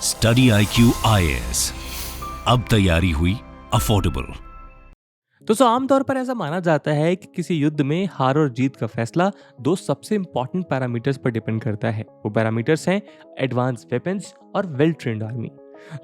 Study IQ IAS, अब तैयारी हुई अफोर्डेबल। दोस्तों आमतौर पर ऐसा माना जाता है कि किसी युद्ध में हार और जीत का फैसला दो सबसे इंपॉर्टेंट पैरामीटर्स पर डिपेंड करता है। वो पैरामीटर्स हैं एडवांस वेपन्स और वेल ट्रेन्ड आर्मी।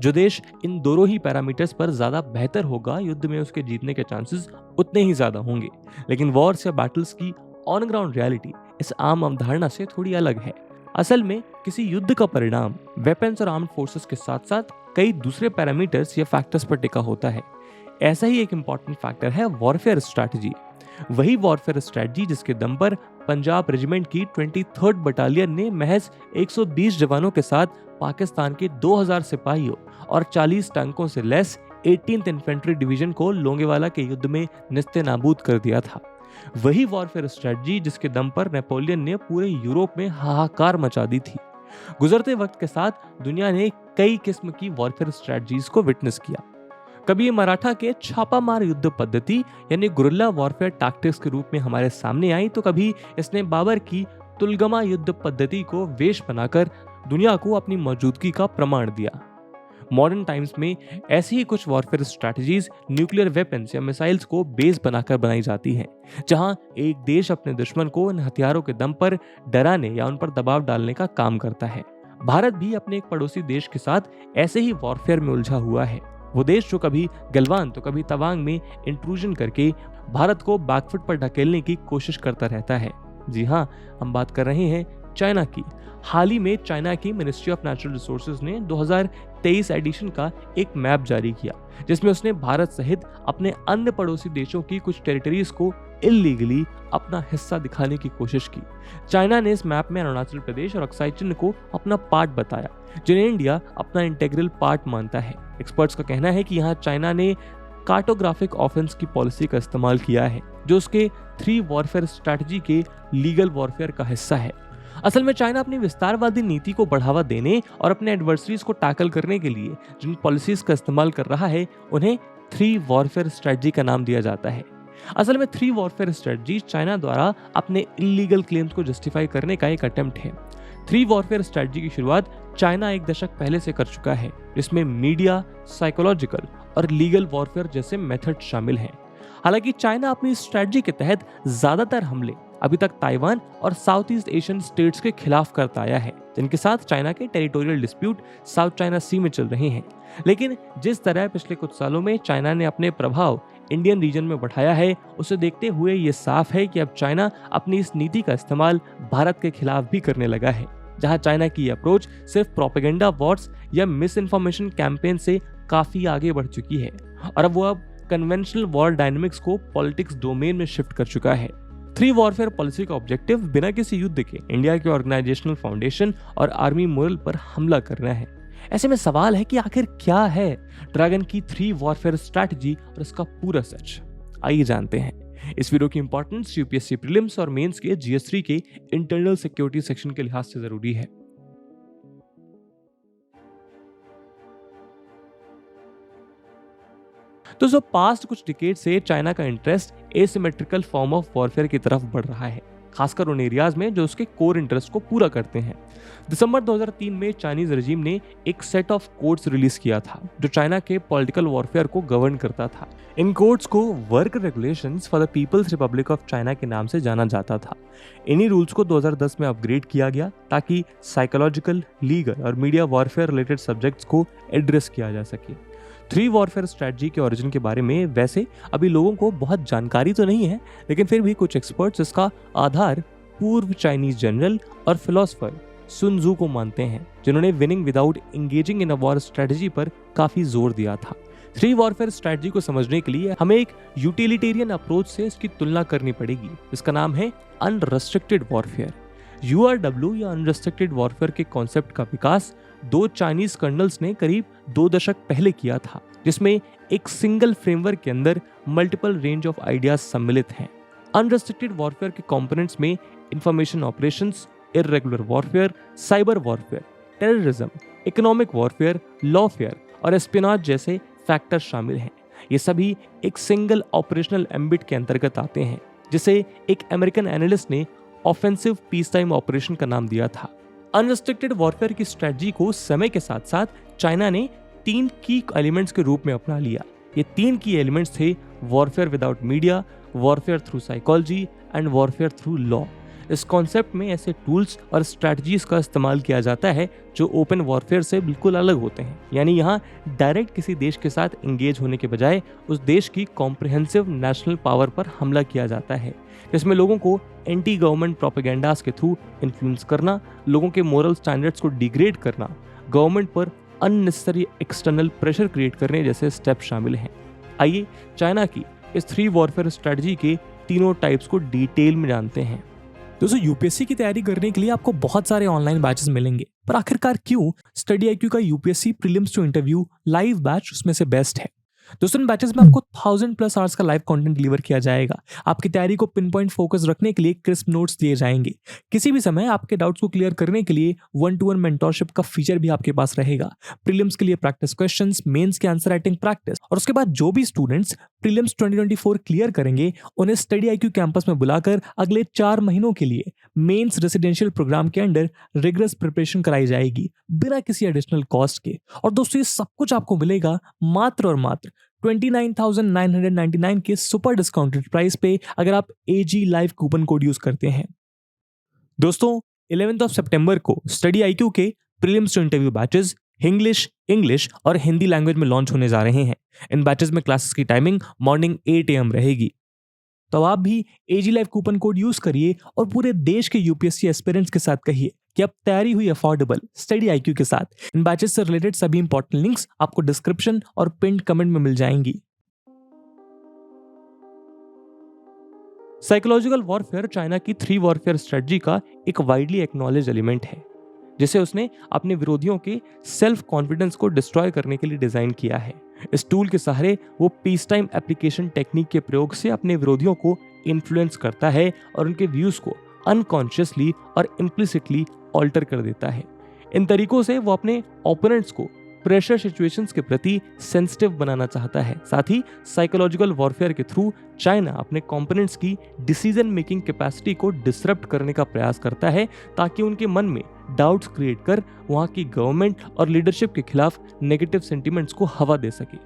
जो देश इन दोनों ही पैरामीटर्स पर ज्यादा बेहतर होगा, युद्ध में उसके जीतने के चांसेस उतने ही ज्यादा होंगे। लेकिन वॉर्स या बैटल्स की ऑन ग्राउंड रियलिटी इस आम अवधारणा से थोड़ी अलग है। असल में किसी युद्ध का परिणाम वेपन्स और आर्म्ड फोर्सेस के साथ साथ कई दूसरे पैरामीटर्स या फैक्टर्स पर टिका होता है। ऐसा ही एक इंपॉर्टेंट फैक्टर है वॉरफेयर स्ट्रैटेजी। वही वॉरफेयर स्ट्रैटेजी जिसके दम पर पंजाब रेजिमेंट की 23rd बटालियन ने महज 120 जवानों के साथ पाकिस्तान के 2000 सिपाहियों और 40 टैंकों से लैस 18th इन्फेंट्री डिवीजन को लोंगेवाला के युद्ध में निस्ते नाबूद कर दिया था। वही वॉरफेयर स्ट्रैटेजी जिसके दम पर नेपोलियन ने पूरे यूरोप में हाहाकार मचा दी थी। गुजरते वक्त के साथ दुनिया ने कई किस्म की वॉरफेयर स्ट्रैटेजीज को विटनेस किया। कभी ये मराठा के छापामार युद्ध पद्धति यानी गुरिल्ला वॉरफेयर टैक्टिक्स के रूप में हमारे सामने आई, तो कभी इसने बाबर की तुलगमा युद्ध पद्धति को वेश बनाकर दुनिया को अपनी मौजूदगी का प्रमाण दिया। मॉडर्न टाइम्स में ऐसी ही कुछ वॉरफेयर स्ट्रैटेजीज न्यूक्लियर वेपन्स या मिसाइल्स को बेस बनाकर बनाई जाती हैं, जहां एक देश अपने दुश्मन को इन हथियारों के दम पर डराने या उन पर दबाव डालने का काम करता है। भारत भी अपने एक पड़ोसी देश के साथ ऐसे ही वॉरफेयर में उलझा हुआ है। वो देश जो कभी गलवान तो कभी तवांग में इंट्रूजन करके भारत को बैकफुट पर ढकेलने की कोशिश करता रहता है। जी हाँ, हम बात कर रहे हैं चाइना की। हाल ही में चाइना की मिनिस्ट्री ऑफ नेचुरल रिसोर्सेज ने 2023 एडिशन का एक मैप जारी किया, जिसमें उसने भारत सहित अपने अन्य पड़ोसी देशों की कुछ टेरिटरीज को इल्लीगली अपना हिस्सा दिखाने की कोशिश की। चाइना ने इस मैप में अरुणाचल प्रदेश और अक्साई चिन को अपना पार्ट बताया, जिन्हें इंडिया अपना इंटेग्रल पार्ट मानता है। एक्सपर्ट्स का कहना है कि यहाँ चाइना ने कार्टोग्राफिक ऑफेंस की पॉलिसी का इस्तेमाल किया है, जो उसके 3 वॉरफेयर स्ट्रैटेजी के लीगल वॉरफेयर का हिस्सा है। असल में चाइना अपनी विस्तारवादी नीति को बढ़ावा देने और अपने एडवर्सरीज को टैकल करने के लिए जिन पॉलिसीज का इस्तेमाल कर रहा है, उन्हें 3 वॉरफेयर स्ट्रैटेजी का नाम दिया जाता है। असल में 3 वॉरफेयर स्ट्रैटेजी चाइना द्वारा अपने इलीगल क्लेम्स को जस्टिफाई करने का एक अटेम्प्ट है। 3 वॉरफेयर स्ट्रैटेजी की शुरुआत चाइना एक दशक पहले से कर चुका है, जिसमें मीडिया, साइकोलॉजिकल और लीगल वॉरफेयर जैसे मेथड शामिल हैं। हालांकि चाइना अपनी स्ट्रैटेजी के तहत ज्यादातर हमले अभी तक ताइवान और साउथ ईस्ट एशियन स्टेट्स के खिलाफ करता आया है, जिनके साथ चाइना के टेरिटोरियल डिस्प्यूट साउथ चाइना सी में चल रहे हैं। लेकिन जिस तरह पिछले कुछ सालों में चाइना ने अपने प्रभाव इंडियन रीजन में बढ़ाया है, उसे देखते हुए ये साफ है कि अब चाइना अपनी इस नीति का इस्तेमाल भारत के खिलाफ भी करने लगा है, जहां चाइना की अप्रोच सिर्फ प्रोपेगेंडा वॉर्स या मिस इन्फॉर्मेशन कैंपेन से काफी आगे बढ़ चुकी है और अब वो कन्वेंशनल वॉर डायनेमिक्स को पॉलिटिक्स डोमेन में शिफ्ट कर चुका है। 3 वॉरफेयर पॉलिसी का ऑब्जेक्टिव बिना किसी युद्ध के इंडिया के ऑर्गेनाइजेशनल फाउंडेशन और आर्मी मोरल पर हमला करना है। ऐसे में सवाल है कि आखिर क्या है ड्रैगन की 3 वॉरफेयर स्ट्रैटेजी और इसका पूरा सच। आइए जानते हैं। इस वीडियो की इंपॉर्टेंस यूपीएससी प्रीलिम्स और मेंस के GS3 के इंटरनल सिक्योरिटी सेक्शन के लिहाज से जरूरी है। तो पास्ट कुछ डिकेड से चाइना का interest asymmetrical form of warfare की तरफ बढ़ रहा है, खासकर उन एरियाज में जो उसके कोर इंटरेस्ट को पूरा करते हैं। दिसंबर 2003 में चाइनीज रजीम ने एक सेट ऑफ कोड्स रिलीज किया था, जो चाइना के पॉलिटिकल वॉरफेयर को गवर्न करता था। इन कोड्स को work regulations for the people's republic of China के नाम से जाना जाता था। इन्हीं रूल्स को 2010 में अपग्रेड किया गया ताकि साइकोलॉजिकल, लीगल और मीडिया वॉरफेयर रिलेटेड सब्जेक्ट्स को एड्रेस किया जा सके। 3 वॉरफेयर स्ट्रैटेजी के ओरिजिन के बारे में वैसे अभी लोगों को बहुत जानकारी तो नहीं है, लेकिन फिर भी कुछ एक्सपर्ट्स इसका आधार पूर्व चाइनीज जनरल और फिलोसोफर सुन त्सू को मानते हैं, जिन्होंने winning without engaging in a war strategy पर काफी जोर दिया था। 3 वॉरफेयर स्ट्रैटेजी को समझने के लिए हमें एक यूटिलिटेरियन अप्रोच से इसकी तुलना करनी पड़ेगी। इसका नाम है अनरेस्ट्रिक्टेड वॉरफेयर। URW या अनरेस्ट्रिक्टेड वॉरफेयर के कॉन्सेप्ट का विकास 2 चाइनीज कर्नल्स ने करीब 2 दशक पहले किया था, जिसमें एक सिंगल फ्रेमवर्क के अंदर मल्टीपल रेंज ऑफ आइडियाज सम्मिलित हैं। अनरेस्ट्रिक्टेड वॉरफेयर के कंपोनेंट्स में information operations, irregular warfare, cyber warfare, terrorism, economic warfare, Lawfare और एस्पियोनाज जैसे फैक्टर शामिल हैं। ये सभी एक सिंगल ऑपरेशनल एम्बिट के अंतर्गत आते हैं, जिसे एक अमेरिकन एनालिस्ट ने ऑफेंसिव पीस टाइम ऑपरेशन का नाम दिया था। अनरिस्ट्रिक्टेड वॉरफेयर की स्ट्रेटजी को समय के साथ साथ चाइना ने 3 की एलिमेंट्स के रूप में अपना लिया। ये 3 की एलिमेंट्स थे warfare without media, warfare through psychology and warfare through law. इस कॉन्सेप्ट में ऐसे टूल्स और स्ट्रैटेजीज का इस्तेमाल किया जाता है जो ओपन वॉरफेयर से बिल्कुल अलग होते हैं। यानी यहाँ डायरेक्ट किसी देश के साथ एंगेज होने के बजाय उस देश की कॉम्प्रिहेंसिव नेशनल पावर पर हमला किया जाता है, जिसमें लोगों को एंटी गवर्नमेंट प्रोपेगेंडास के थ्रू इन्फ्लुएंस करना, लोगों के मोरल स्टैंडर्ड्स को डिग्रेड करना, गवर्नमेंट पर अननेसेसरी एक्सटर्नल प्रेशर क्रिएट करने जैसे स्टेप शामिल हैं। आइए चाइना की इस 3 वॉरफेयर स्ट्रेटजी के तीनों टाइप्स को डिटेल में जानते हैं। दोस्तों, यूपीएससी की तैयारी करने के लिए आपको बहुत सारे ऑनलाइन बैचेस मिलेंगे, पर आखिरकार क्यों स्टडी IQ का UPSC prelims to interview live batch उसमें से बेस्ट है? दोस्तों, इन बैचेस में आपको 1000+ आवर्स का लाइव कंटेंट डिलीवर किया जाएगा। आपकी तैयारी को पिन पॉइंट फोकस रखने के लिए क्रिस्प नोट्स दिए जाएंगे। किसी भी समय आपके डाउट्स को क्लियर करने के लिए 1-to-1 मेंटोरशिप का फीचर भी आपके पास रहेगा। प्रीलिम्स के लिए प्रैक्टिस क्वेश्चंस, मेंस के आंसर राइटिंग प्रैक्टिस, और उसके बाद जो भी स्टूडेंट्स प्रीलिम्स 2024 क्लियर करेंगे उन्हें स्टडी IQ कैंपस में बुलाकर अगले 4 महीनों के लिए मेंस रेसिडेंशियल प्रोग्राम के अंडर रिगरस प्रिपरेशन कराई जाएगी बिना किसी एडिशनल कॉस्ट के। और दोस्तों, ये सब कुछ आपको मिलेगा मात्र और मात्र 29,999 के सुपर डिस्काउंटेड प्राइस पे अगर आप AG live coupon code use करते हैं। दोस्तों, 11 सितंबर को स्टडी IQ के prelims to interview batches English और हिंदी लैंग्वेज में लॉन्च होने जा रहे हैं। इन बैचेस में क्लासेस की टाइमिंग मॉर्निंग 8 AM रहेगी। तो आप भी AG live coupon code use करिए और पूरे देश के यूपीएससी एस्पिरेंट्स के साथ कहिए कि अब तैयारी हुई अफोर्डेबल स्टडी IQ के साथ। इन बैचेस से रिलेटेड सभी इंपॉर्टेंट लिंक्स आपको डिस्क्रिप्शन और पिन्ड कमेंट में मिल जाएंगी। साइकोलॉजिकल वॉरफेयर चाइना की 3 वॉरफेयर स्ट्रेटजी का एक वाइडली एक्नॉलेज एलिमेंट है, जिसे उसने अपने विरोधियों के सेल्फ कॉन्फिडेंस को डिस्ट्रॉय करने के लिए डिजाइन किया है। इस टूल के सहारे वो पीस टाइम एप्लीकेशन टेक्निक के प्रयोग से अपने विरोधियों को इन्फ्लुएंस करता है और उनके व्यूज को अनकॉन्शियसली और इम्प्लिसिटली ऑल्टर कर देता है। इन तरीकों से वो अपने ओपोनेंट्स को प्रेशर सिचुएशंस के प्रति सेंसिटिव बनाना चाहता है। साथ ही साइकोलॉजिकल वॉरफेयर के थ्रू चाइना अपने कंपोनेंट्स की डिसीजन मेकिंग कैपेसिटी को डिसरप्ट करने का प्रयास करता है, ताकि उनके मन में डाउट्स क्रिएट कर वहां की गवर्नमेंट और लीडरशिप के खिलाफ नेगेटिव सेंटिमेंट्स को हवा दे सके।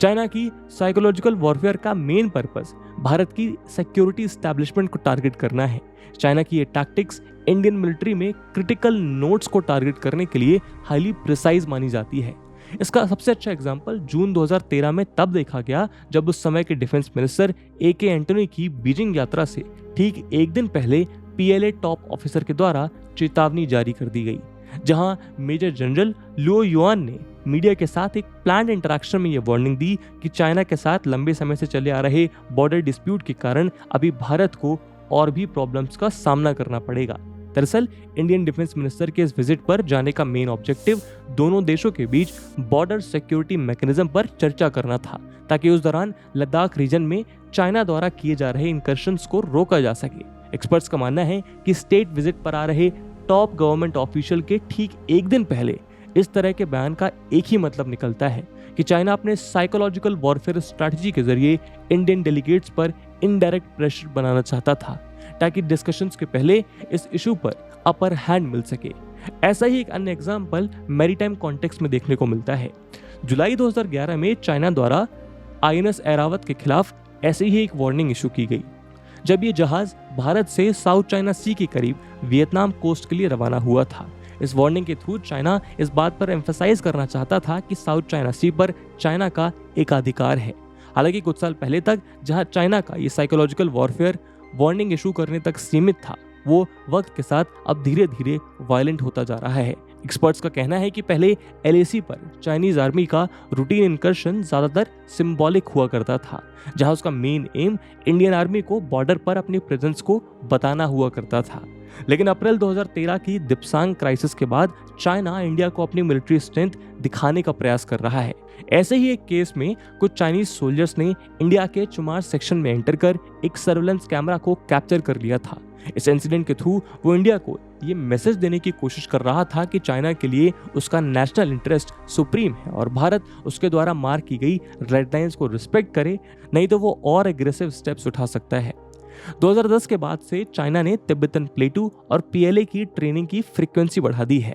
चाइना की साइकोलॉजिकल वॉरफेयर का मेन पर्पस भारत की सिक्योरिटी एस्टैब्लिशमेंट को टारगेट करना है। चाइना की ये टैक्टिक्स इंडियन मिलिट्री में क्रिटिकल नोड्स को टारगेट करने के लिए हाईली प्रिसाइज मानी जाती है। इसका सबसे अच्छा एग्जांपल जून 2013 में तब देखा गया जब उस समय के डिफेंस मिनिस्टर AK एंटनी की बीजिंग यात्रा से ठीक एक दिन पहले PLA टॉप ऑफिसर के द्वारा चेतावनी जारी कर दी गई, जहां मेजर जनरल लुओ युआन ने मीडिया के साथ एक प्लान्ड इंटरेक्शन में यह वार्निंग दी कि चाइना के साथ लंबे समय से चले आ रहे बॉर्डर डिस्प्यूट के कारण अभी भारत को और भी प्रॉब्लम्स का सामना करना पड़ेगा। दरअसल इंडियन डिफेंस मिनिस्टर के इस विजिट पर जाने का मेन ऑब्जेक्टिव दोनों देशों के बीच बॉर्डर सिक्योरिटी मैकेनिज्म पर चर्चा करना था, ताकि उस दौरान लद्दाख रीजन में चाइना द्वारा किए जा रहे इंकर्शंस को रोका जा सके। एक्सपर्ट्स का मानना है कि स्टेट विजिट पर आ रहे टॉप गवर्नमेंट ऑफिशियल के ठीक एक दिन पहले इस तरह के बयान का एक ही मतलब निकलता है कि चाइना अपने साइकोलॉजिकल वॉरफेयर स्ट्रैटेजी के जरिए इंडियन डेलीगेट्स पर इनडायरेक्ट प्रेशर बनाना चाहता था, ताकि डिस्कशंस के पहले इस इशू पर अपर हैंड मिल सके। ऐसा ही एक अन्य एग्जांपल मैरीटाइम कॉन्टेक्स्ट में देखने को मिलता है। जुलाई 2011 में चाइना द्वारा INS ऐरावत के खिलाफ ऐसे ही एक वार्निंग इशू की गई, जब ये जहाज भारत से साउथ चाइना सी के करीब वियतनाम कोस्ट के लिए रवाना हुआ था। इस वार्निंग के थ्रू चाइना इस बात पर एम्फसाइज करना चाहता था कि साउथ चाइना सी पर चाइना का एकाधिकार है। हालांकि कुछ साल पहले तक जहां चाइना का ये साइकोलॉजिकल वॉरफेयर वार्निंग इशू करने तक सीमित था, वो वक्त के साथ अब धीरे धीरे वायलेंट होता जा रहा है। एक्सपर्ट्स का कहना है कि पहले LAC पर चाइनीज आर्मी का रूटीन इनकर्शन ज्यादातर सिंबॉलिक हुआ करता था, जहां उसका मेन एम इंडियन आर्मी को बॉर्डर पर अपनी प्रेजेंस को बताना हुआ करता था। लेकिन अप्रैल 2013 की दिप्सांग क्राइसिस के बाद चाइना इंडिया को अपनी मिलिट्री स्ट्रेंथ दिखाने का प्रयास कर रहा है। ऐसे ही एक केस में कुछ चाइनीज सोल्जर्स ने इंडिया के चुमार सेक्शन में एंटर कर एक सर्वेलेंस कैमरा को कैप्चर कर लिया था। इस इंसिडेंट के थ्रू वो इंडिया को ये मैसेज देने की कोशिश कर रहा था कि चाइना के लिए उसका नेशनल इंटरेस्ट सुप्रीम है और भारत उसके द्वारा मार्क की गई रेड लाइंस को रिस्पेक्ट करे, नहीं तो वो और एग्रेसिव स्टेप्स उठा सकता है। 2010 के बाद से चाइना ने तिब्बतन प्लेटू और पीएलए की ट्रेनिंग की फ्रीक्वेंसी बढ़ा दी है।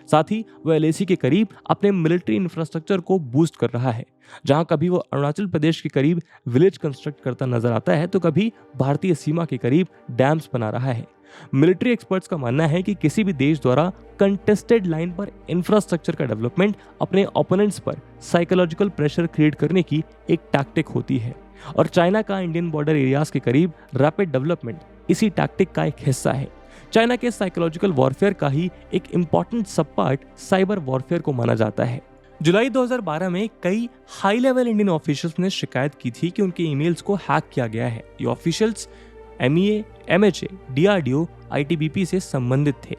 साथ ही वह एलएसी के करीब अपने मिलिट्री इंफ्रास्ट्रक्चर को बूस्ट कर रहा है। जहां कभी वो अरुणाचल प्रदेश के करीब विलेज कंस्ट्रक्ट करता नजर आता है तो कभी भारतीय सीमा के करीब डैम्स बना रहा है। मिलिट्री एक्सपर्ट्स का मानना है कि किसी भी देश द्वारा कंटेस्टेड लाइन पर इंफ्रास्ट्रक्चर का डेवलपमेंट अपने ओपोनेंट्स पर साइकोलॉजिकल प्रेशर क्रिएट करने की एक टैक्टिक होती है, और चाइना का इंडियन बॉर्डर एरियाज के करीब रैपिड डेवलपमेंट इसी टैक्टिक का एक हिस्सा है। चाइना के साइकोलॉजिकल वॉरफेयर का ही एक इंपॉर्टेंट सब पार्ट साइबर वॉरफेयर को माना जाता है। जुलाई 2012 में कई हाई लेवल इंडियन ऑफिशियल्स ने शिकायत की थी कि उनके ईमेल्स को हैक किया गया है। ये officials MEA, MHA, DRDO, ITBP से संबंधित थे।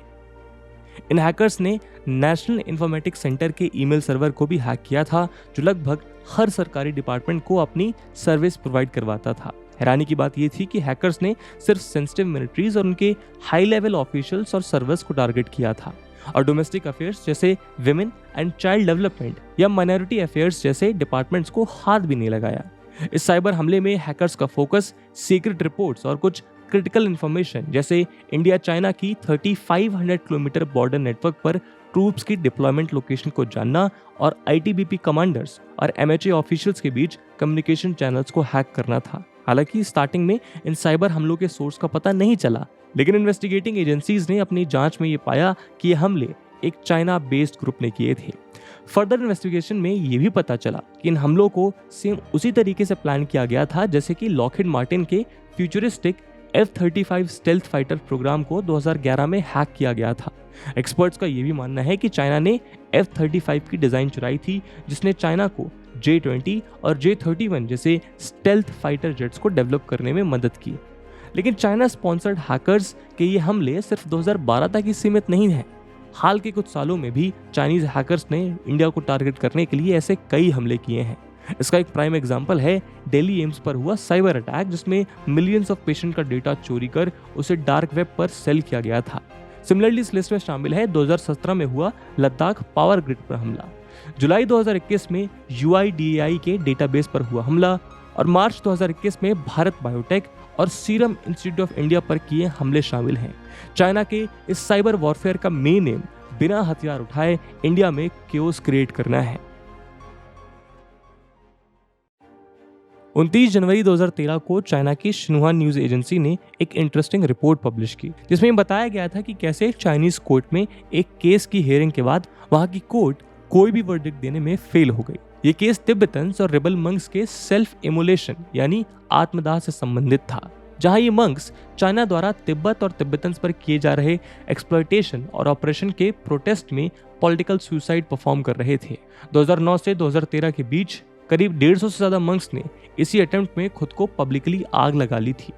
इन हैकर्स ने नेशनल इंफॉर्मेटिक्स सेंटर के ईमेल सर्वर को भी हैक किया था, जो लगभग हर सरकारी डिपार्टमेंट को अपनी सर्विस प्रोवाइड करवाता था। हैरानी की बात यह थी कि हैकर्स ने सिर्फ सेंसिटिव मिलिट्रीज और उनके हाई लेवल ऑफिशियल्स और सर्वर्स को टारगेट किया था, और डोमेस्टिक अफेयर्स जैसे विमेन एंड चाइल्ड डेवलपमेंट या माइनॉरिटी अफेयर्स जैसे डिपार्टमेंट्स को हाथ भी नहीं लगाया। इस साइबर हमले में हैकर्स का फोकस सीक्रेट रिपोर्ट्स और कुछ क्रिटिकल इंफॉर्मेशन जैसे इंडिया चाइना की 3500 किलोमीटर बॉर्डर नेटवर्क पर ट्रूप्स की डिप्लॉयमेंट लोकेशन को जानना और आईटीबीपी कमांडर्स और एमएचए ऑफिशियल्स के बीच कम्युनिकेशन चैनल्स को हैक करना था। हालांकि स्टार्टिंग में इन साइबर हमलों के सोर्स का पता नहीं चला, लेकिन इन्वेस्टिगेटिंग एजेंसीज ने अपनी जांच में ये पाया कि ये हमले एक चाइना बेस्ड ग्रुप ने किए थे। फर्दर इन्वेस्टिगेशन में ये भी पता चला कि इन हमलों को सेम उसी तरीके से प्लान किया गया था जैसे कि लॉकहीड मार्टिन के futuristic F-35 stealth fighter program को 2011 में हैक किया गया था। एक्सपर्ट्स का यह भी मानना है कि चाइना ने F-35 की डिजाइन चुराई थी, जिसने चाइना को J-20 और J-31 जैसे स्टेल्थ फाइटर जेट्स को डेवलप करने में मदद की। लेकिन चाइना स्पॉन्सर्ड हैकर्स के ये हमले सिर्फ 2012 तक ही सीमित नहीं है। हाल के कुछ सालों में भी चाइनीज हैकर्स ने इंडिया को टारगेट करने के लिए ऐसे कई हमले किए हैं। इसका एक प्राइम एग्जांपल है दिल्ली एम्स पर हुआ साइबर अटैक, जिसमें मिलियंस ऑफ पेशेंट का डेटा चोरी कर उसे डार्क वेब पर सेल किया गया था। सिमिलरली इस लिस्ट में शामिल है 2017 में हुआ लद्दाख पावर ग्रिड पर हमला, जुलाई 2021 में UIDAI के डेटाबेस पर हुआ हमला, और मार्च 2021 में भारत बायोटेक और सीरम इंस्टीट्यूट ऑफ इंडिया पर किए हमले शामिल हैं। चाइना के इस साइबर वॉरफेयर का मेन एम बिना हथियार उठाए इंडिया में केओस क्रिएट करना है। 29 जनवरी 2013 को चाइना की शिन्हुआ न्यूज एजेंसी ने एक इंटरेस्टिंग रिपोर्ट पब्लिश की, जिसमें बताया गया था कि कैसे चाइनीज कोर्ट में एक केस की हियरिंग के बाद वहां की कोर्ट कोई भी वर्डिक्ट देने में फेल हो गई। ये केस तिब्बतन्स और रिबल मंक्स के सेल्फ इमोलेशन यानी आत्मदाह से संबंधित था, जहां ये मंक्स चाइना द्वारा तिब्बत और तिब्बतन्स पर किए जा रहे एक्सप्लॉयटेशन और ऑपरेशन के प्रोटेस्ट में पॉलिटिकल सुसाइड परफॉर्म कर रहे थे। 2009 से 2013 के बीच करीब 150 से ज्यादा मंक्स ने इसी अटेम्प्ट में खुद को पब्लिकली आग लगा ली थी।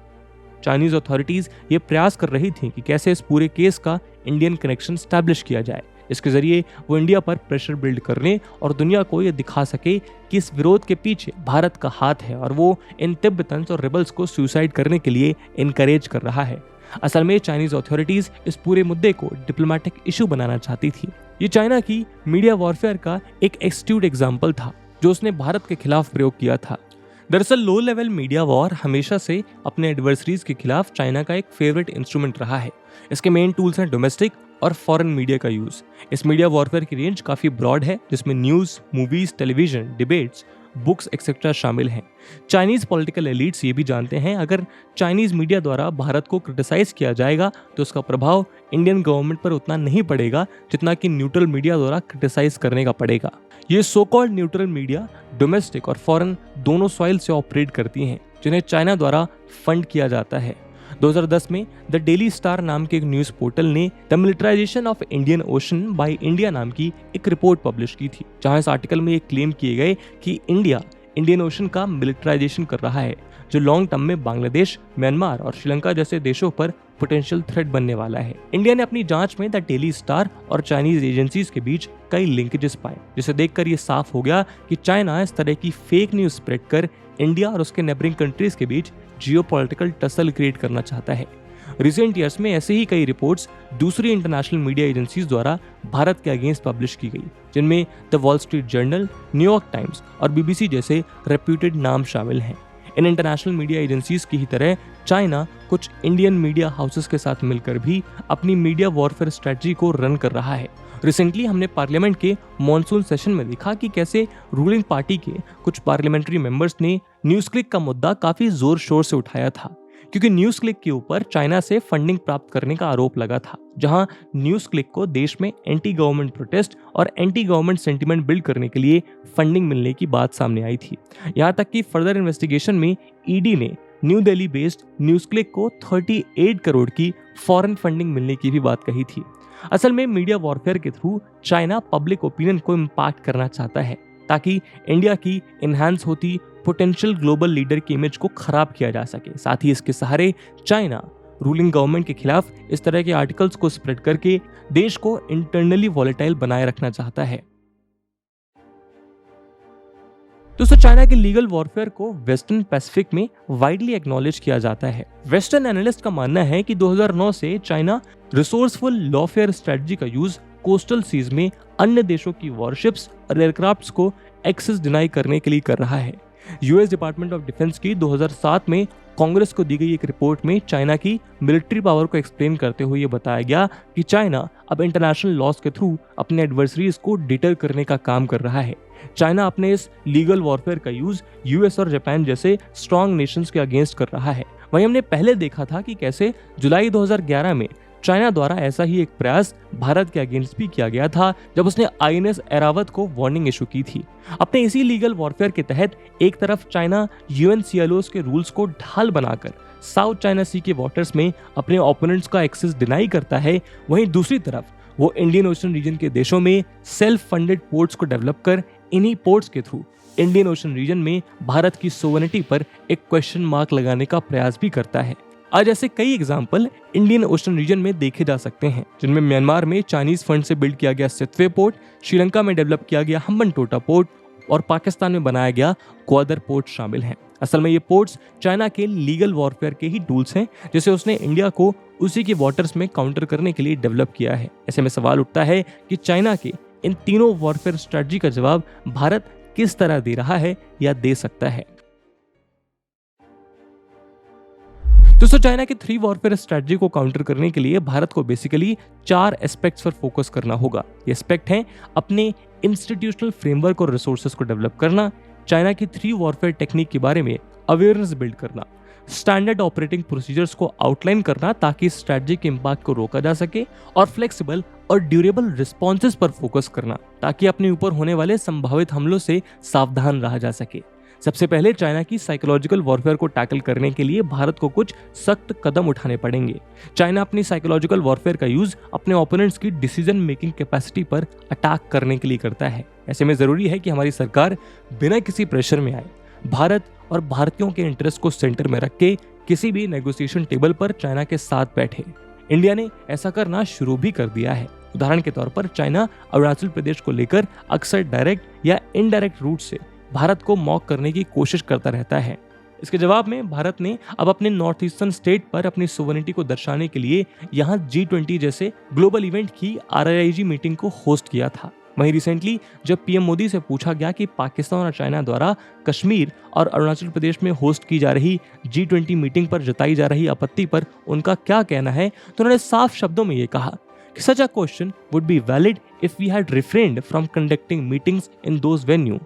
चाइनीज अथॉरिटीज ये प्रयास कर रही थी कि कैसे इस पूरे केस का इंडियन कनेक्शन स्टैब्लिश किया जाए। इसके जरिए वो इंडिया पर प्रेशर बिल्ड करने और दुनिया को ये दिखा सके कि इस विरोध के पीछे भारत का हाथ है और वो इन तिब्बतन्स और रिबल्स को सुसाइड करने के लिए इनकरेज कर रहा है। असल में चाइनीज अथॉरिटीज इस पूरे मुद्दे को डिप्लोमेटिक इशू बनाना चाहती थी। ये चाइना की मीडिया वॉरफेयर का एक एक्सट्यूड एग्जाम्पल था जो उसने भारत के खिलाफ प्रयोग किया था। दरअसल लो लेवल मीडिया वॉर हमेशा से अपने एडवर्सरीज के खिलाफ चाइना का एक फेवरेट इंस्ट्रूमेंट रहा है। इसके मेन टूल्स हैं डोमेस्टिक और फॉरेन मीडिया का यूज। इस मीडिया वॉरफेयर की रेंज काफी ब्रॉड है, जिसमें news, movies, television, debates, books etcetera शामिल हैं। चाइनीज पॉलिटिकल एलिट्स ये भी जानते हैं अगर चाइनीज मीडिया द्वारा भारत को क्रिटिसाइज किया जाएगा तो उसका प्रभाव इंडियन गवर्नमेंट पर उतना नहीं पड़ेगा जितना कि न्यूट्रल मीडिया द्वारा क्रिटिसाइज करने का पड़ेगा। ये so called neutral media domestic और फॉरेन दोनों सॉइल से ऑपरेट करती हैं, जिन्हें चाइना द्वारा फंड किया जाता है। 2010 में द डेली स्टार नाम के एक न्यूज पोर्टल ने the militarisation of Indian ocean by India नाम की एक रिपोर्ट पब्लिश की थी, जहां इस आर्टिकल में ये क्लेम किए गए कि इंडिया इंडियन ओशन का मिलिटराइजेशन कर रहा है, जो लॉन्ग टर्म में बांग्लादेश, म्यांमार और श्रीलंका जैसे देशों पर पोटेंशियल थ्रेट बनने वाला है। इंडिया ने अपनी जांच में द डेली स्टार और चाइनीज एजेंसीज के बीच कई लिंकेजेस पाए, जिसे देखकर ये साफ हो गया कि चाइना इस तरह की फेक न्यूज स्प्रेड कर इंडिया और उसके नेबरिंग कंट्रीज के बीच जियोपॉलिटिकल टसल क्रिएट करना चाहता है। रिसेंट ईयर्स में ऐसे ही कई रिपोर्ट्स दूसरी इंटरनेशनल मीडिया एजेंसीज द्वारा भारत के अगेंस्ट पब्लिश की गई, जिनमें the wall street journal, New York times और BBC जैसे रेप्यूटेड नाम शामिल हैं। इन इंटरनेशनल मीडिया एजेंसीज की ही तरह चाइना कुछ इंडियन मीडिया हाउसेस के साथ मिलकर भी अपनी मीडिया वॉरफेयर स्ट्रेटजी को रन कर रहा है। रिसेंटली हमने पार्लियामेंट के मॉनसून सेशन में देखा कि कैसे रूलिंग पार्टी के कुछ पार्लियामेंट्री मेंबर्स ने न्यूज क्लिक का मुद्दा काफी जोर शोर से उठाया था, क्योंकि न्यूज क्लिक के ऊपर चाइना से फंडिंग प्राप्त करने का आरोप लगा था, जहां न्यूज क्लिक को देश में एंटी गवर्नमेंट प्रोटेस्ट और एंटी गवर्नमेंट सेंटीमेंट बिल्ड करने के लिए फंडिंग मिलने की बात सामने आई थी। यहां तक कि फर्दर इन्वेस्टिगेशन में ईडी ने new Delhi based news click को 38 करोड़ की फॉरेन फंडिंग मिलने की भी बात कही थी। असल में मीडिया वॉरफेयर के थ्रू चाइना पब्लिक ओपिनियन को इम्पैक्ट करना चाहता है, ताकि इंडिया की इनहैंस होती पोटेंशियल ग्लोबल लीडर की इमेज को खराब किया जा सके। साथ ही इसके सहारे चाइना रूलिंग गवर्नमेंट के खिलाफ इस तरह के आर्टिकल्स को स्प्रेड करके देश को इंटरनली वॉलेटाइल बनाए रखना चाहता है। दोस्तों, चाइना के लीगल वॉरफेयर को वेस्टर्न पैसिफिक में वाइडली एक्नॉलेज किया जाता है। वेस्टर्न एनालिस्ट का मानना है कि 2009 से चाइना रिसोर्सफुल लॉफेयर स्ट्रेटजी का यूज कोस्टल सीज में अन्य देशों की वॉरशिप्स और एयरक्राफ्ट्स को एक्सेस डिनाई करने के लिए कर रहा है। यूएस डिपार्टमेंट ऑफ डिफेंस की 2007 में कांग्रेस को दी गई एक रिपोर्ट में चाइना की मिलिट्री पावर को एक्सप्लेन करते हुए ये बताया गया कि चाइना अब इंटरनेशनल लॉज के थ्रू अपने एडवर्सरीज को डिटर करने का काम कर रहा है। चाइना अपने इस लीगल वॉरफेयर का यूज यूएस और जापान जैसे स्ट्रॉन्ग नेशंस के अगेंस्ट कर रहा है। वहीं हमने पहले देखा था कि कैसे जुलाई 2011 में चाइना द्वारा ऐसा ही एक प्रयास भारत के अगेंस्ट भी किया गया था, जब उसने आईएनएस एरावत को वार्निंग इशू की थी। अपने इसी लीगल वॉरफेयर के तहत एक तरफ चाइना यूएनसीएलओ के रूल्स को ढाल बनाकर साउथ चाइना सी के वाटर्स में अपने ओपोनेंट्स का एक्सेस डिनाई करता है, वहीं दूसरी तरफ वो इंडियन ओशन रीजन के देशों में सेल्फ फंडेड पोर्ट्स को डेवलप कर इन्हीं पोर्ट्स के थ्रू इंडियन ओशन रीजन में भारत की सोवरेनिटी पर एक क्वेश्चन मार्क लगाने का प्रयास भी करता है। आज ऐसे कई एग्जाम्पल इंडियन ओशन रीजन में देखे जा सकते हैं, जिनमें म्यांमार में चाइनीज फंड से बिल्ड किया गया सितवे पोर्ट, श्रीलंका में डेवलप किया गया हम्बनटोटा पोर्ट और पाकिस्तान में बनाया गया ग्वादर पोर्ट शामिल हैं। असल में ये पोर्ट्स चाइना के लीगल वॉरफेयर के ही टूल्स हैं, जिसे उसने इंडिया को उसी के वाटर्स में काउंटर करने के लिए डेवलप किया है। ऐसे में सवाल उठता है कि चाइना के इन तीनों वॉरफेयर स्ट्रेटजी का जवाब भारत किस तरह दे रहा है या दे सकता है। दोस्तों, चाइना के 3 वॉरफेयर स्ट्रेटजी को काउंटर करने के लिए भारत को बेसिकली 4 एस्पेक्ट्स पर फोकस करना होगा। ये एस्पेक्ट हैं अपने इंस्टीट्यूशनल फ्रेमवर्क और रिसोर्सेज को डेवलप करना, चाइना की 3 वॉरफेयर टेक्निक के बारे में अवेयरनेस बिल्ड करना, स्टैंडर्ड ऑपरेटिंग प्रोसीजर्स को आउटलाइन करना ताकि स्ट्रेटजी के इम्पैक्ट को रोका जा सके, और फ्लेक्सिबल और ड्यूरेबल रिस्पॉन्सेज पर फोकस करना ताकि अपने ऊपर होने वाले संभावित हमलों से सावधान रहा जा सके। सबसे पहले चाइना की साइकोलॉजिकल वॉरफेयर को टैकल करने के लिए भारत को कुछ सख्त कदम उठाने पड़ेंगे। चाइना अपनी साइकोलॉजिकल वॉरफेयर का यूज अपने ओपोनेंट्स की डिसीजन मेकिंग कैपेसिटी पर अटैक करने के लिए करता है। ऐसे में जरूरी है कि हमारी सरकार बिना किसी प्रेशर में आए भारत और भारतीयों के इंटरेस्ट को सेंटर में रख के किसी भी नेगोशिएशन टेबल पर चाइना के साथ बैठे। इंडिया ने ऐसा करना शुरू भी कर दिया है। उदाहरण के तौर पर चाइना अरुणाचल प्रदेश को लेकर अक्सर डायरेक्ट या इनडायरेक्ट रूट से भारत को मॉक करने की कोशिश करता रहता है। इसके जवाब में भारत ने अब अपने नॉर्थ ईस्टर्न स्टेट पर अपनी सोवरेनिटी को दर्शाने के लिए यहाँ G20 जैसे ग्लोबल इवेंट की RIIG मीटिंग को होस्ट किया था। वहीं रिसेंटली जब पीएम मोदी से पूछा गया कि पाकिस्तान और चाइना द्वारा कश्मीर और अरुणाचल प्रदेश में होस्ट की जा रही G20 मीटिंग पर जताई जा रही आपत्ति पर उनका क्या कहना है, तो उन्होंने साफ शब्दों में ये कहा कि such a question would be valid if we had refrained from conducting meetings in those venues.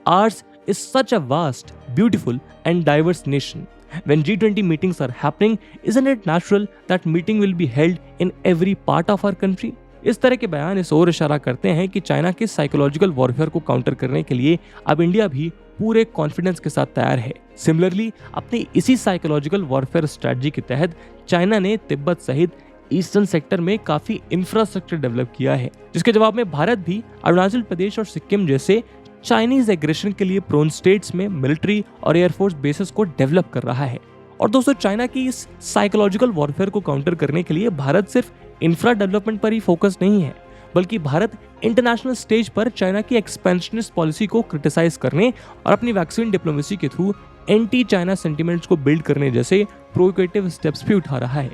Ours is such a vast, beautiful and diverse nation. When G20 meetings are happening, isn't it natural that meeting will be held in every part of our country? इस तरह के बयान इस ओर इशारा करते हैं कि China के साइकोलॉजिकल वॉरफेयर को काउंटर करने के लिए अब इंडिया भी पूरे कॉन्फिडेंस के साथ तैयार है। सिमिलरली अपनी इसी साइकोलॉजिकल वॉरफेयर स्ट्रेटजी के तहत चाइना ने तिब्बत सहित ईस्टर्न सेक्टर में काफी इंफ्रास्ट्रक्चर डेवलप किया है, जिसके जवाब में भारत भी अरुणाचल प्रदेश और सिक्किम जैसे चाइनीज एग्रेशन के लिए प्रोन स्टेट्स में मिलिट्री और एयरफोर्स बेसेस को डेवलप कर रहा है। और दोस्तों, चाइना की इस साइकोलॉजिकल वॉरफेयर को काउंटर करने के लिए भारत सिर्फ इंफ्रा डेवलपमेंट पर ही फोकस नहीं है, बल्कि भारत इंटरनेशनल स्टेज पर चाइना की एक्सपेंशनिस्ट पॉलिसी को क्रिटिसाइज करने और अपनी वैक्सीन डिप्लोमेसी के थ्रू एंटी चाइना सेंटिमेंट्स को बिल्ड करने जैसे प्रोवोकेटिव स्टेप्स भी उठा रहा है।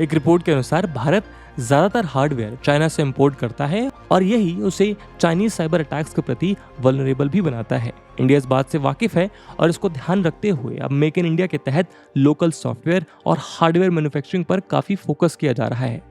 एक रिपोर्ट के अनुसार भारत ज्यादातर हार्डवेयर चाइना से इंपोर्ट करता है और यही उसे चाइनीज साइबर अटैक्स के प्रति वल्नरेबल भी बनाता है। इंडिया इस बात से वाकिफ है और इसको ध्यान रखते हुए अब मेक इन इंडिया के तहत लोकल सॉफ्टवेयर और हार्डवेयर मैन्युफैक्चरिंग पर काफी फोकस किया जा रहा है।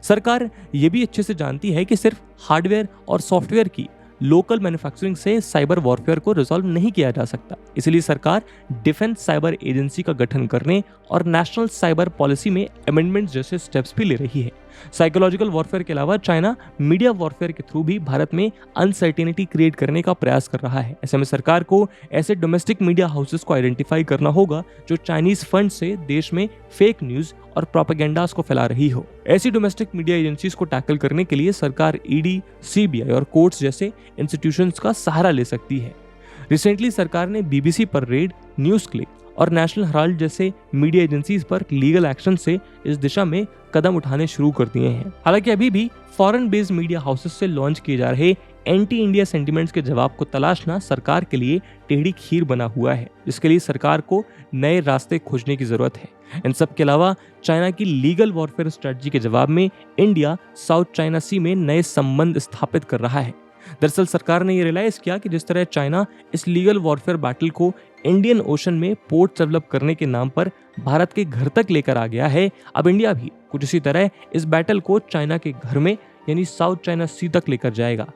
सरकार ये भी अच्छे से जानती है कि सिर्फ हार्डवेयर और सॉफ्टवेयर की लोकल मैन्युफैक्चरिंग से साइबर वॉरफेयर को रिजॉल्व नहीं किया जा सकता। इसलिए सरकार डिफेंस साइबर एजेंसी का गठन करने और नेशनल साइबर पॉलिसी में अमेंडमेंट्स जैसे स्टेप्स भी ले रही है। साइकोलॉजिकल वॉरफेयर के अलावा चाइना मीडिया वॉरफेयर के थ्रू भी भारत में अनसर्टेनिटी क्रिएट करने का प्रयास कर रहा है। ऐसे में सरकार को ऐसे डोमेस्टिक मीडिया हाउसेस को आइडेंटिफाई करना होगा जो चाइनीज फंड से देश में फेक न्यूज और प्रोपेगेंडास को फैला रही हो। ऐसी डोमेस्टिक मीडिया एजेंसीज को टैकल करने के लिए सरकार ईडी, सीबीआई और कोर्ट्स जैसे इंस्टीट्यूशंस का सहारा ले सकती है। रिसेंटली सरकार ने बीबीसी पर रेड, न्यूज क्लिक और नेशनल हेराल्ड जैसे मीडिया एजेंसीज पर लीगल एक्शन से इस दिशा में कदम उठाने शुरू कर दिए हैं। हालांकि अभी भी फॉरेन बेस्ड मीडिया हाउसेस से लॉन्च किए जा रहे एंटी इंडिया सेंटिमेंट्स के जवाब को तलाशना सरकार के लिए टेढ़ी खीर बना हुआ है, जिसके लिए सरकार को नए रास्ते खोजने की जरूरत है। इन सब के अलावा चाइना की लीगल वॉरफेयर स्ट्रेटजी के जवाब में इंडिया साउथ चाइना सी में नए संबंध स्थापित कर रहा है। दरअसल सरकार ने ये रियलाइज किया कि जिस तरह चाइना इस लीगल वॉरफेयर बैटल को इंडियन ओशन में पोर्ट डेवलप करने के नाम पर भारत के घर तक लेकर आ गया है, अब इंडिया भी कुछ इसी तरह इस बैटल को चाइना के घर में यानी साउथ चाइना सी तक लेकर जाएगा।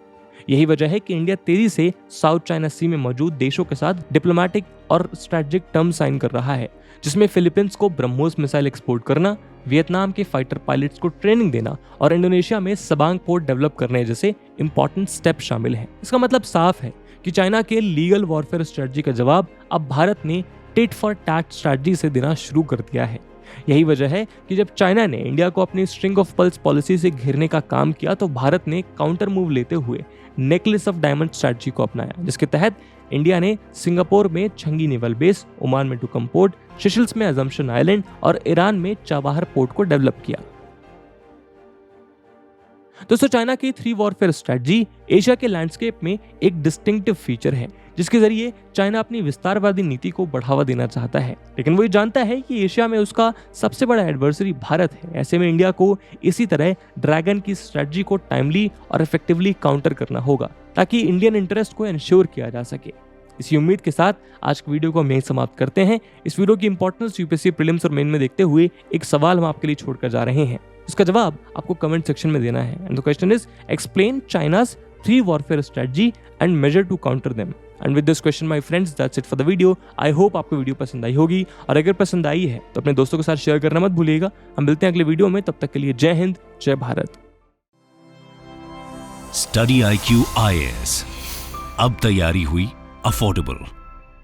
यही वजह है कि इंडिया तेजी से साउथ चाइना सी में मौजूद देशों के साथ डिप्लोमेटिक और स्ट्रेटेजिक टर्म साइन कर रहा है, जिसमें फिलीपींस को ब्रह्मोस मिसाइल एक्सपोर्ट करना, वियतनाम के फाइटर पायलट्स को ट्रेनिंग देना और इंडोनेशिया में सबांग पोर्ट डेवलप करने जैसे इंपॉर्टेंट स्टेप शामिल हैं। इसका मतलब साफ है कि चाइना के लीगल वॉरफेयर स्ट्रेटजी का जवाब अब भारत ने टिट फॉर टैट स्ट्रेटजी से देना शुरू कर दिया है। यही वजह है कि जब चाइना ने इंडिया को अपनी स्ट्रिंग ऑफ पल्स पॉलिसी से घेरने का काम किया तो भारत ने काउंटर मूव लेते हुए नेकलेस ऑफ डायमंड स्ट्रेटजी को अपनाया, जिसके तहत इंडिया ने सिंगापुर में छंगी नेवल बेस, ओमान में डुकम पोर्ट, सेशल्स में अजम्पशन आइलैंड और ईरान में चाबहार पोर्ट को डेवलप किया। दोस्तों, चाइना की 3 वॉरफेयर स्ट्रेटजी एशिया के लैंडस्केप में एक डिस्टिंक्टिव फीचर है, जिसके जरिए चाइना अपनी विस्तारवादी नीति को बढ़ावा देना चाहता है, लेकिन वो ये जानता है कि एशिया में उसका सबसे बड़ा एडवर्सरी भारत है। ऐसे में इंडिया को इसी तरह ड्रैगन की स्ट्रेटजी को टाइमली और इफेक्टिवली काउंटर करना होगा ताकि इंडियन इंटरेस्ट को इंश्योर किया जा सके। इसी उम्मीद के साथ आज की वीडियो को हम यहीं समाप्त करते हैं। इस वीडियो की इंपॉर्टेंस यूपीएससी प्रीलिम्स और मेन में देखते हुए एक सवाल हम आपके लिए छोड़कर जा रहे हैं, इसका जवाब आपको कमेंट सेक्शन में देना है। And the question is explain China's 3 warfare strategy and measures to counter them. And with this question my friends, that's it for the video. I hope आपको वीडियो पसंद आई होगी और अगर पसंद आई है तो अपने दोस्तों के साथ शेयर करना मत भूलिएगा। हम मिलते हैं अगले वीडियो में, तब तक के लिए जय हिंद, जय भारत। स्टडी IQ IAS, अब तैयारी हुई अफोर्डेबल।